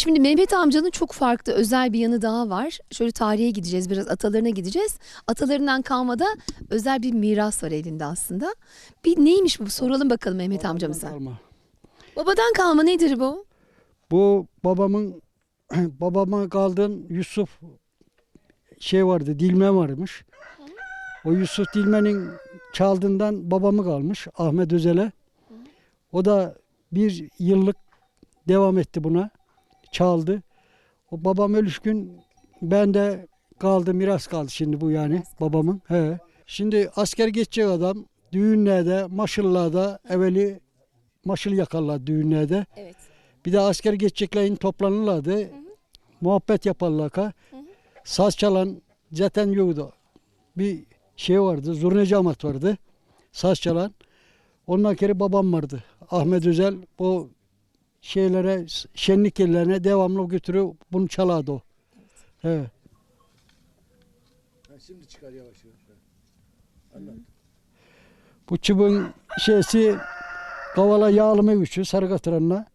Şimdi Mehmet amcanın çok farklı özel bir yanı daha var. Şöyle tarihe gideceğiz, biraz atalarına gideceğiz. Atalarından kalma da özel bir miras var elinde aslında. Bir neymiş bu? Soralım bakalım Mehmet amcamıza. Kalma. Babadan kalma nedir bu? Bu babama kaldığın Yusuf şey vardı, dilme varmış. O Yusuf Dilme'nin çaldığından babamı kalmış Ahmet Özel'e. O da bir yıllık devam etti buna. Çaldı. O babam ölüş gün ben de kaldı, miras kaldı şimdi bu yani babamın. He. Şimdi asker geçecek adam düğünlerde, maşırlarda evveli maşıl yakarlar düğünlerde. Evet. Bir de asker geçeceklerin toplanırlardı. Muhabbet yaparlar. Saz çalan zaten yoktu. Bir şey vardı, zurnacı Ahmet vardı. Saz çalan. Ondan kere babam vardı. Ahmet Özel o şeylere, şenlik yerlerine devamlı götürüyor. Bunu çalardı o. Evet. Şimdi çıkar yavaş yavaş. Anlat. Bu çubuğun şeysi kavala yağlama gücü sarı katıranla.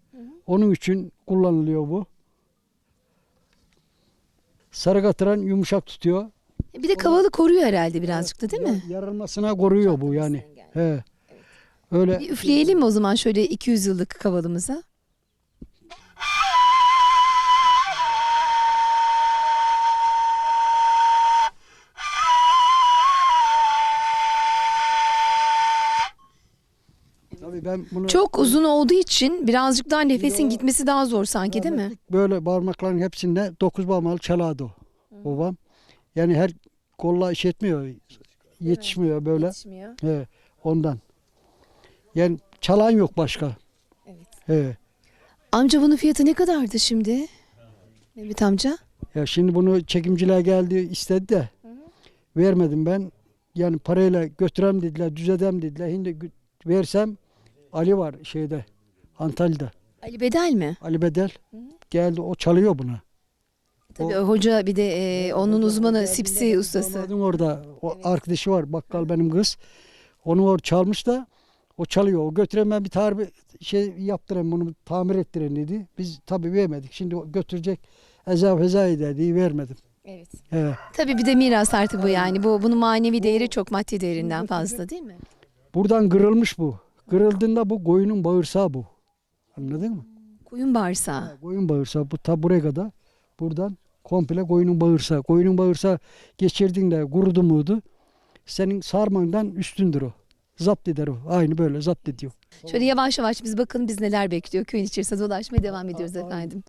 Onun için kullanılıyor bu. Sarı katıran yumuşak tutuyor. Bir de kavalı koruyor herhalde birazcık da değil mi? Yarılmasına koruyor bu yani. He. Öyle. Bir üfleyelim mi o zaman şöyle 200 yıllık kavalımıza? Tabii ben bunu Çok uzun olduğu için birazcık daha nefesin gitmesi daha zor sanki değil mi? böyle parmakların hepsinde 9 parmağı çalardı o. Babam. Yani her kolla iş etmiyor. Yetişmiyor böyle. Yetişmiyor. He, ondan. Yani çalan yok başka. Evet. He. Amca bunun fiyatı ne kadardı şimdi? Mehmet amca? Ya şimdi bunu çekimciler geldi istedi de vermedim ben. Yani parayla götürem dediler, düzedem dediler. Şimdi versem Ali var şeyde Antalya'da. Ali Bedel mi? Ali Bedel geldi o çalıyor buna. Tabii hoca bir de onun uzmanı sipsi ustası. Damadım orada. O arkadaşı var bakkal benim kız. Onu orada çalmış da o çalıyor. O götüren ben bir tarif şey yaptırayım bunu tamir ettirin dedi. Biz tabii vermedik. Şimdi o götürecek eza feza eder diye vermedim. Evet. Evet. Tabii bir de miras artık bu yani. Bunun manevi değeri çok maddi değerinden fazla değil mi? Buradan kırılmış bu. Kırıldığında bu koyunun bağırsağı bu. Anladın mı? Koyun bağırsağı. Koyun bağırsağı bu ta buraya kadar. Buradan komple koyunun bağırsağı. Koyunun bağırsağı geçirdiğinde kurudu muydu? Senin sarmandan üstündür o. Zapt eder o. Aynı böyle zapt ediyor. Şöyle yavaş yavaş biz bakalım biz neler bekliyor. Köyün içerisinde dolaşmaya devam ediyoruz efendim.